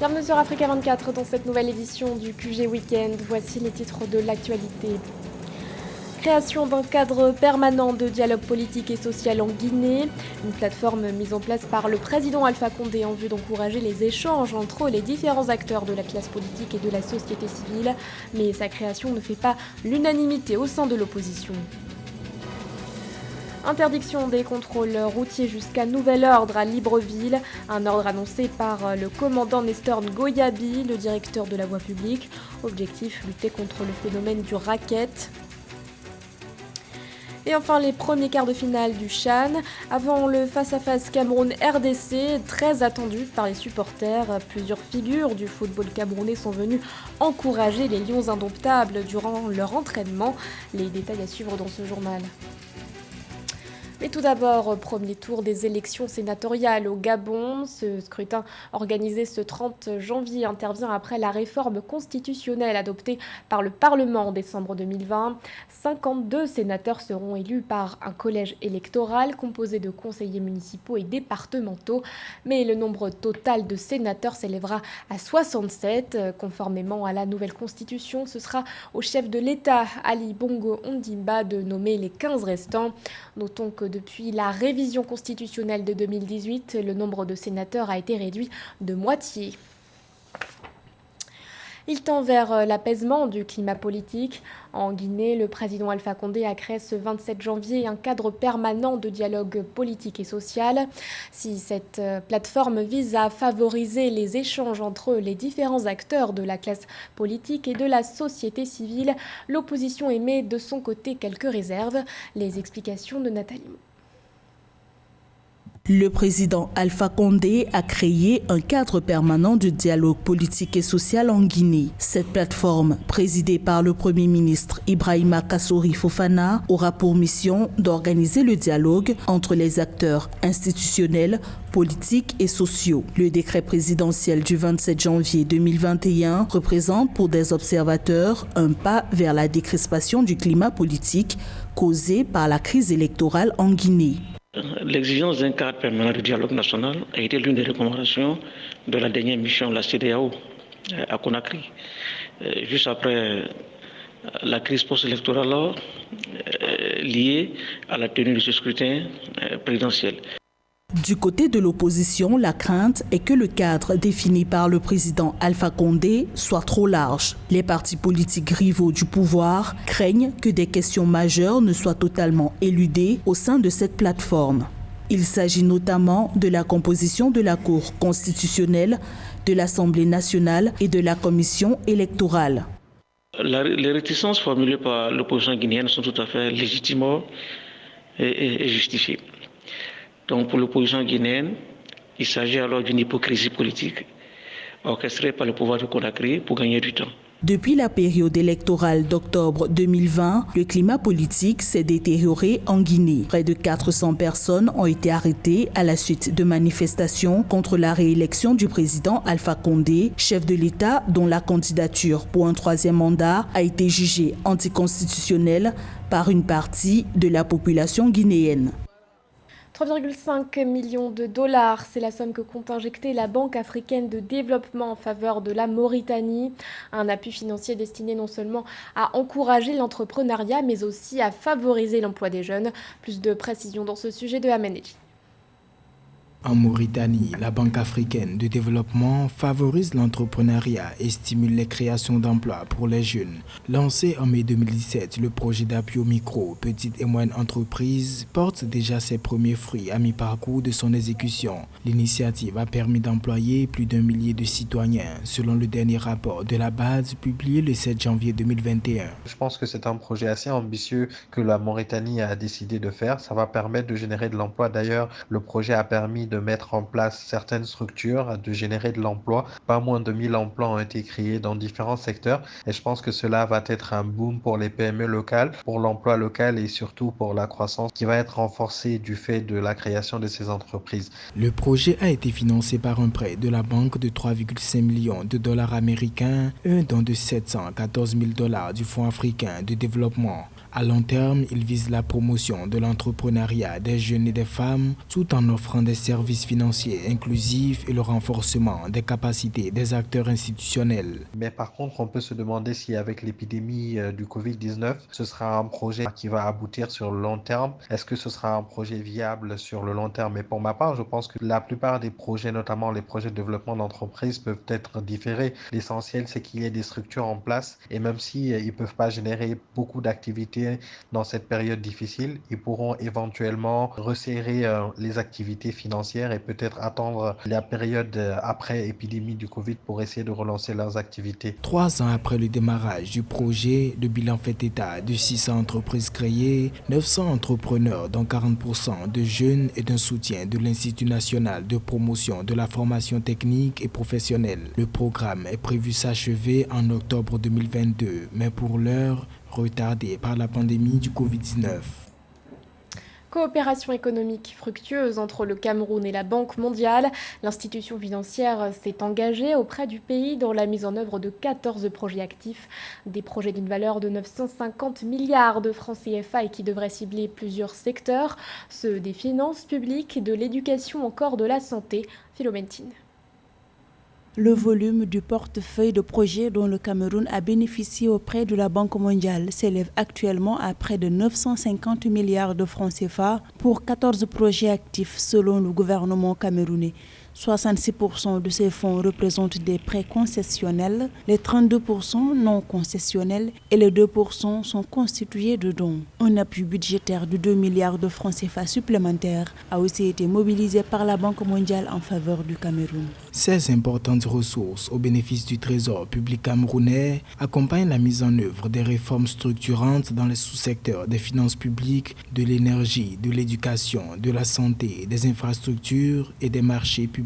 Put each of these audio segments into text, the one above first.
Bienvenue sur Africa 24 dans cette nouvelle édition du QG Weekend. Voici les titres de l'actualité. Création d'un cadre permanent de dialogue politique et social en Guinée. Une plateforme mise en place par le président Alpha Condé en vue d'encourager les échanges entre les différents acteurs de la classe politique et de la société civile. Mais sa création ne fait pas l'unanimité au sein de l'opposition. Interdiction des contrôles routiers jusqu'à nouvel ordre à Libreville, un ordre annoncé par le commandant Nestor Ngoyabi, le directeur de la voie publique. Objectif, lutter contre le phénomène du racket. Et enfin, les premiers quarts de finale du CHAN. Avant le face-à-face Cameroun-RDC, très attendu par les supporters, plusieurs figures du football camerounais sont venues encourager les Lions indomptables durant leur entraînement. Les détails à suivre dans ce journal. Mais tout d'abord, premier tour des élections sénatoriales au Gabon. Ce scrutin organisé ce 30 janvier intervient après la réforme constitutionnelle adoptée par le Parlement en décembre 2020. 52 sénateurs seront élus par un collège électoral composé de conseillers municipaux et départementaux. Mais le nombre total de sénateurs s'élèvera à 67. Conformément à la nouvelle constitution, ce sera au chef de l'État, Ali Bongo Ondimba, de nommer les 15 restants. Notons que depuis la révision constitutionnelle de 2018, le nombre de sénateurs a été réduit de moitié. Il tend vers l'apaisement du climat politique. En Guinée, le président Alpha Condé a créé ce 27 janvier un cadre permanent de dialogue politique et social. Si cette plateforme vise à favoriser les échanges entre les différents acteurs de la classe politique et de la société civile, l'opposition émet de son côté quelques réserves. Les explications de Nathalie Mo. Le président Alpha Condé a créé un cadre permanent de dialogue politique et social en Guinée. Cette plateforme, présidée par le Premier ministre Ibrahima Kassori Fofana, aura pour mission d'organiser le dialogue entre les acteurs institutionnels, politiques et sociaux. Le décret présidentiel du 27 janvier 2021 représente pour des observateurs un pas vers la décrispation du climat politique causé par la crise électorale en Guinée. L'exigence d'un cadre permanent de dialogue national a été l'une des recommandations de la dernière mission de la CEDEAO à Conakry. Juste après la crise post-électorale liée à la tenue de ce scrutin présidentiel. Du côté de l'opposition, la crainte est que le cadre défini par le président Alpha Condé soit trop large. Les partis politiques rivaux du pouvoir craignent que des questions majeures ne soient totalement éludées au sein de cette plateforme. Il s'agit notamment de la composition de la Cour constitutionnelle, de l'Assemblée nationale et de la Commission électorale. Les réticences formulées par l'opposition guinéenne sont tout à fait légitimes et justifiées. Donc pour l'opposition guinéenne, il s'agit alors d'une hypocrisie politique orchestrée par le pouvoir de Conakry pour gagner du temps. Depuis la période électorale d'octobre 2020, le climat politique s'est détérioré en Guinée. Près de 400 personnes ont été arrêtées à la suite de manifestations contre la réélection du président Alpha Condé, chef de l'État dont la candidature pour un troisième mandat a été jugée anticonstitutionnelle par une partie de la population guinéenne. 3,5 millions de dollars, c'est la somme que compte injecter la Banque africaine de développement en faveur de la Mauritanie. Un appui financier destiné non seulement à encourager l'entrepreneuriat, mais aussi à favoriser l'emploi des jeunes. Plus de précisions dans ce sujet de Ahmed Edji. En Mauritanie, la Banque africaine de développement favorise l'entrepreneuriat et stimule les créations d'emplois pour les jeunes. Lancé en mai 2017, le projet d'appui aux micro, petites et moyennes entreprises porte déjà ses premiers fruits à mi-parcours de son exécution. L'initiative a permis d'employer plus d'1 millier de citoyens, selon le dernier rapport de la BAD publié le 7 janvier 2021. Je pense que c'est un projet assez ambitieux que la Mauritanie a décidé de faire. Ça va permettre de générer de l'emploi. D'ailleurs, le projet a permis de mettre en place certaines structures, de générer de l'emploi. Pas moins de 1000 emplois ont été créés dans différents secteurs et je pense que cela va être un boom pour les PME locales, pour l'emploi local et surtout pour la croissance qui va être renforcée du fait de la création de ces entreprises. Le projet a été financé par un prêt de la banque de 3,5 millions de dollars américains et un don de 714 000 dollars du Fonds africain de développement. À long terme, il vise la promotion de l'entrepreneuriat des jeunes et des femmes tout en offrant des services services financiers inclusifs et le renforcement des capacités des acteurs institutionnels. Mais par contre, on peut se demander si avec l'épidémie du Covid-19, ce sera un projet qui va aboutir sur le long terme. Est-ce que ce sera un projet viable sur le long terme? Mais pour ma part, je pense que la plupart des projets, notamment les projets de développement d'entreprise, peuvent être différés. L'essentiel, c'est qu'il y ait des structures en place et même si ils ne peuvent pas générer beaucoup d'activités dans cette période difficile, ils pourront éventuellement resserrer les activités financières et peut-être attendre la période après épidémie du Covid pour essayer de relancer leurs activités. 3 ans après le démarrage du projet, le bilan fait état de 600 entreprises créées, 900 entrepreneurs dont 40% de jeunes et d'un soutien de l'Institut national de promotion de la formation technique et professionnelle. Le programme est prévu s'achever en octobre 2022, mais pour l'heure, retardé par la pandémie du Covid-19. Coopération économique fructueuse entre le Cameroun et la Banque mondiale. L'institution financière s'est engagée auprès du pays dans la mise en œuvre de 14 projets actifs, des projets d'une valeur de 950 milliards de francs CFA et qui devraient cibler plusieurs secteurs, ceux des finances publiques, de l'éducation, encore de la santé. Philomène Tine. Le volume du portefeuille de projets dont le Cameroun a bénéficié auprès de la Banque mondiale s'élève actuellement à près de 950 milliards de francs CFA pour 14 projets actifs selon le gouvernement camerounais. 66% de ces fonds représentent des prêts concessionnels, les 32% non concessionnels et les 2% sont constitués de dons. Un appui budgétaire de 2 milliards de francs CFA supplémentaires a aussi été mobilisé par la Banque mondiale en faveur du Cameroun. 16 importantes ressources au bénéfice du Trésor public camerounais accompagnent la mise en œuvre des réformes structurantes dans les sous-secteurs des finances publiques, de l'énergie, de l'éducation, de la santé, des infrastructures et des marchés publics.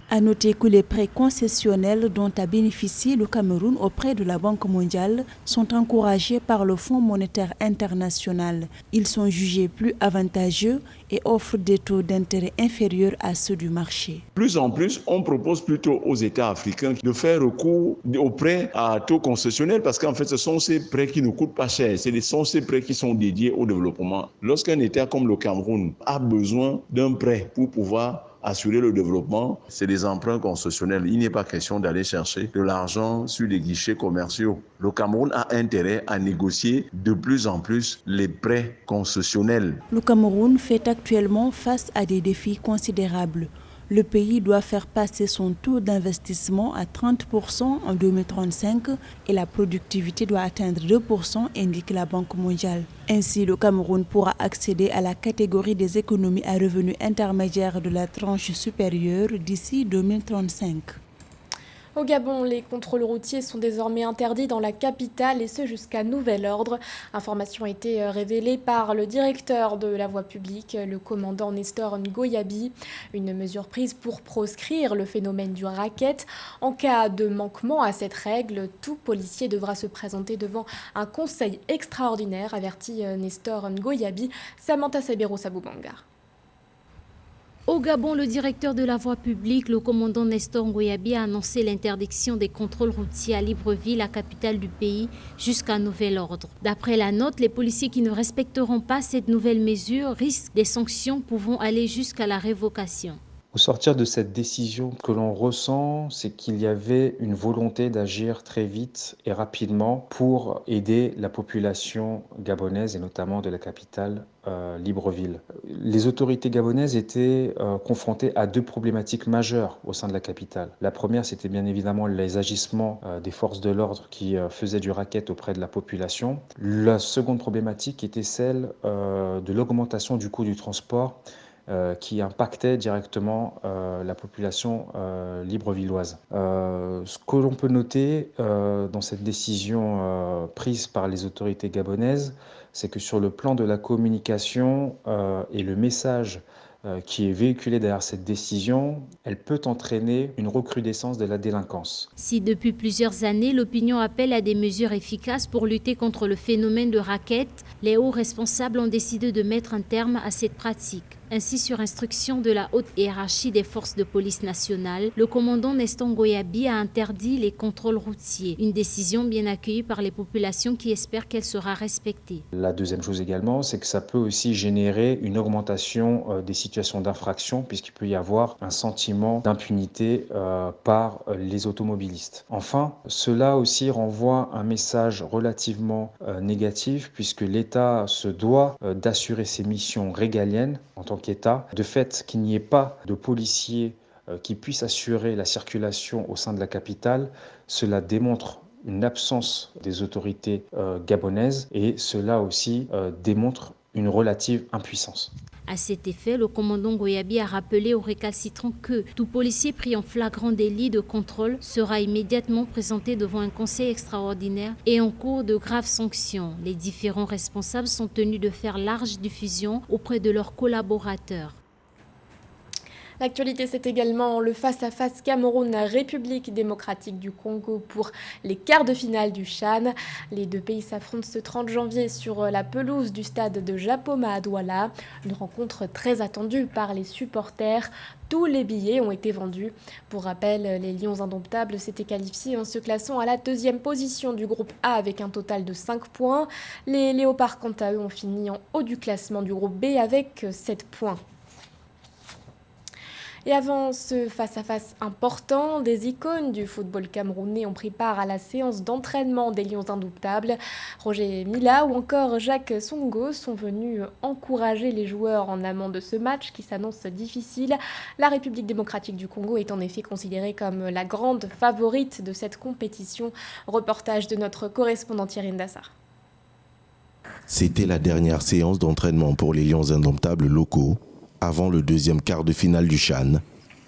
À noter que les prêts concessionnels dont a bénéficié le Cameroun auprès de la Banque mondiale sont encouragés par le Fonds monétaire international. Ils sont jugés plus avantageux et offrent des taux d'intérêt inférieurs à ceux du marché. Plus en plus, on propose plutôt aux États africains de faire recours aux prêts à taux concessionnels parce qu'en fait, ce sont ces prêts qui ne coûtent pas cher. Ce sont ces prêts qui sont dédiés au développement. Lorsqu'un État comme le Cameroun a besoin d'un prêt pour pouvoir assurer le développement, c'est des emprunts concessionnels. Il n'est pas question d'aller chercher de l'argent sur les guichets commerciaux. Le Cameroun a intérêt à négocier de plus en plus les prêts concessionnels. Le Cameroun fait actuellement face à des défis considérables. Le pays doit faire passer son taux d'investissement à 30% en 2035 et la productivité doit atteindre 2%, indique la Banque mondiale. Ainsi, le Cameroun pourra accéder à la catégorie des économies à revenus intermédiaires de la tranche supérieure d'ici 2035. Au Gabon, les contrôles routiers sont désormais interdits dans la capitale et ce jusqu'à nouvel ordre. Information a été révélée par le directeur de la voie publique, le commandant Nestor Ngoyabi. Une mesure prise pour proscrire le phénomène du racket. En cas de manquement à cette règle, tout policier devra se présenter devant un conseil extraordinaire, avertit Nestor Ngoyabi. Samantha Sabero-Saboubanga. Au Gabon, le directeur de la voie publique, le commandant Nestor Ngoyabi, a annoncé l'interdiction des contrôles routiers à Libreville, la capitale du pays, jusqu'à nouvel ordre. D'après la note, les policiers qui ne respecteront pas cette nouvelle mesure risquent des sanctions pouvant aller jusqu'à la révocation. Au sortir de cette décision, que l'on ressent, c'est qu'il y avait une volonté d'agir très vite et rapidement pour aider la population gabonaise et notamment de la capitale Libreville. Les autorités gabonaises étaient confrontées à 2 problématiques majeures au sein de la capitale. La première, c'était bien évidemment les agissements des forces de l'ordre qui faisaient du racket auprès de la population. La seconde problématique était celle de l'augmentation du coût du transport qui impactait directement la population librevilloise. Ce que l'on peut noter dans cette décision prise par les autorités gabonaises, c'est que sur le plan de la communication et le message qui est véhiculé derrière cette décision, elle peut entraîner une recrudescence de la délinquance. Si depuis plusieurs années, l'opinion appelle à des mesures efficaces pour lutter contre le phénomène de racket, les hauts responsables ont décidé de mettre un terme à cette pratique. Ainsi, sur instruction de la haute hiérarchie des forces de police nationales, le commandant Nestor Ngoyabi a interdit les contrôles routiers. Une décision bien accueillie par les populations qui espèrent qu'elle sera respectée. La deuxième chose également, c'est que ça peut aussi générer une augmentation des situations d'infraction, puisqu'il peut y avoir un sentiment d'impunité par les automobilistes. Enfin, cela aussi renvoie un message relativement négatif, puisque l'État se doit d'assurer ses missions régaliennes en tant qu'État. De fait, qu'il n'y ait pas de policiers qui puissent assurer la circulation au sein de la capitale, cela démontre une absence des autorités gabonaises et cela aussi démontre une relative impuissance. À cet effet, le commandant Ngoyabi a rappelé aux récalcitrants que tout policier pris en flagrant délit de contrôle sera immédiatement présenté devant un conseil extraordinaire et encourt de graves sanctions. Les différents responsables sont tenus de faire large diffusion auprès de leurs collaborateurs. L'actualité, c'est également le face-à-face Cameroun-République démocratique du Congo pour les quarts de finale du CHAN. Les deux pays s'affrontent ce 30 janvier sur la pelouse du stade de Japoma à Douala. Une rencontre très attendue par les supporters. Tous les billets ont été vendus. Pour rappel, les Lions indomptables s'étaient qualifiés en se classant à la deuxième position du groupe A avec un total de 5 points. Les Léopards, quant à eux, ont fini en haut du classement du groupe B avec 7 points. Et avant ce face-à-face important, des icônes du football camerounais ont pris part à la séance d'entraînement des Lions indomptables. Roger Mila ou encore Jacques Songo sont venus encourager les joueurs en amont de ce match qui s'annonce difficile. La République démocratique du Congo est en effet considérée comme la grande favorite de cette compétition. Reportage de notre correspondant Thierry Ndassar. C'était la dernière séance d'entraînement pour les Lions indomptables locaux avant le deuxième quart de finale du CHAN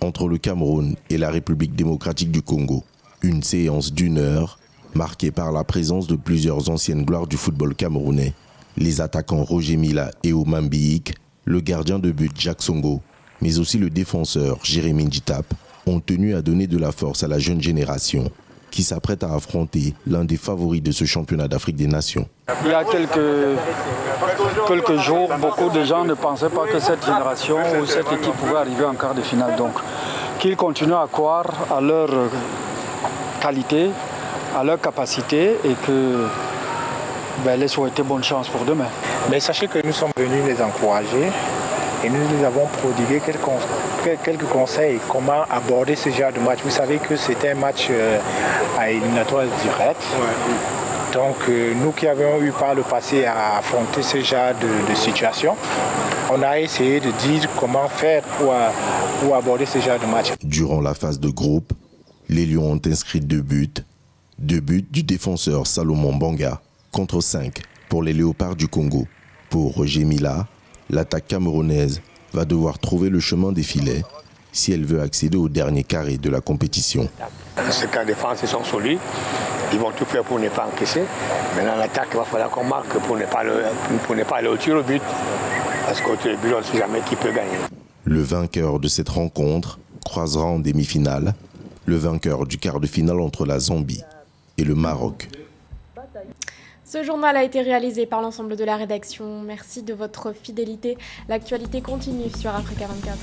entre le Cameroun et la République démocratique du Congo. Une séance d'1 heure marquée par la présence de plusieurs anciennes gloires du football camerounais. Les attaquants Roger Mila et Oumam Biik, le gardien de but Jacques Songo, mais aussi le défenseur Jérémy Ndjitap ont tenu à donner de la force à la jeune génération qui s'apprête à affronter l'un des favoris de ce championnat d'Afrique des Nations. Il y a quelques jours, beaucoup de gens ne pensaient pas que cette génération ou cette équipe pouvait arriver en quart de finale. Donc, qu'ils continuent à croire à leur qualité, à leur capacité et que les souhaiter bonne chance pour demain. Mais sachez que nous sommes venus les encourager et nous les avons prodigué quelques conseils comment aborder ce genre de match. Vous savez que c'était un match à éliminatoire direct. Ouais. Donc nous qui avions eu par le passé à affronter ce genre de situation, on a essayé de dire comment faire pour aborder ce genre de match. Durant la phase de groupe, les Lions ont inscrit 2 buts. 2 buts du défenseur Salomon Banga contre 5 pour les Léopards du Congo. Pour Roger Mila, l'attaque camerounaise va devoir trouver le chemin des filets si elle veut accéder au dernier carré de la compétition. Ceux qui en défense, ils sont solides. Ils vont tout faire pour ne pas encaisser. Maintenant, l'attaque, il va falloir qu'on marque pour ne pas aller au tir au but. Parce qu'au tir au but, on ne sait jamais qui peut gagner. Le vainqueur de cette rencontre croisera en demi-finale le vainqueur du quart de finale entre la Zambie et le Maroc. Ce journal a été réalisé par l'ensemble de la rédaction. Merci de votre fidélité. L'actualité continue sur Africa 24.